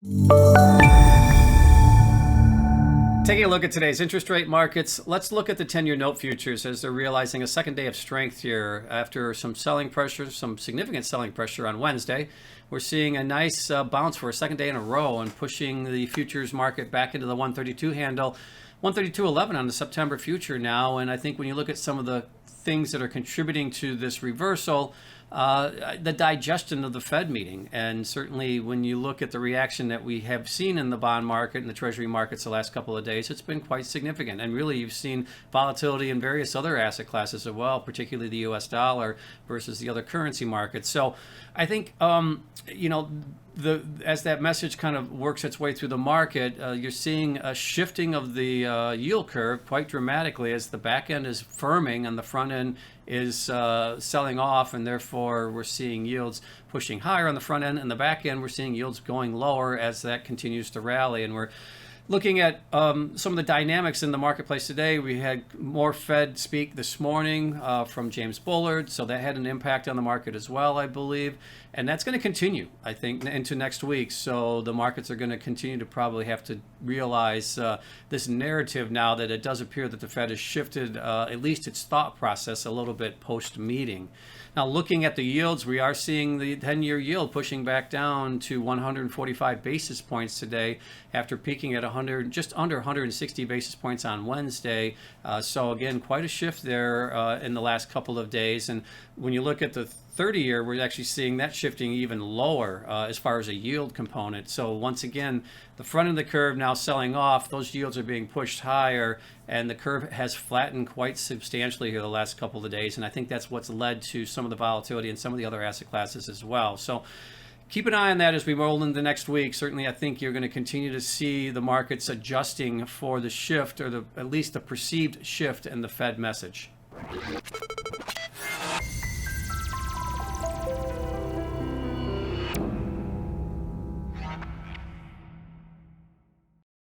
Taking a look at today's interest rate markets, let's look at the 10-year note futures as they're realizing a second day of strength here after some selling pressure, some significant selling pressure on Wednesday. We're seeing a nice bounce for a second day in a row and pushing the futures market back into the 132 handle. 132.11 on the September future now, and I think when you look at some of the things that are contributing to this reversal, the digestion of the Fed meeting, and certainly when you look at the reaction that we have seen in the bond market and the treasury markets the last couple of days, it's been quite significant. And really you've seen volatility in various other asset classes as well, particularly the US dollar versus the other currency markets. So I think as that message kind of works its way through the market, you're seeing a shifting of the yield curve quite dramatically as the back end is firming and the front end is selling off, and therefore we're seeing yields pushing higher on the front end, and the back end we're seeing yields going lower as that continues to rally. And we're looking at some of the dynamics in the marketplace today. We had more Fed speak this morning from James Bullard, so that had an impact on the market as well, I believe. And that's going to continue, I think, into next week. So the markets are going to continue to probably have to realize this narrative now that it does appear that the Fed has shifted at least its thought process a little bit post-meeting. Now, looking at the yields, we are seeing the 10-year yield pushing back down to 145 basis points today after peaking at just under 160 basis points on Wednesday. So again, quite a shift there in the last couple of days. And when you look at the 30-year, we're actually seeing that shifting even lower as far as a yield component. So once again, the front of the curve now selling off, those yields are being pushed higher, and the curve has flattened quite substantially here the last couple of days. And I think that's what's led to some of the volatility in some of the other asset classes as well. So keep an eye on that as we roll into next week. Certainly, I think you're going to continue to see the markets adjusting for the shift, or at least the perceived shift in the Fed message.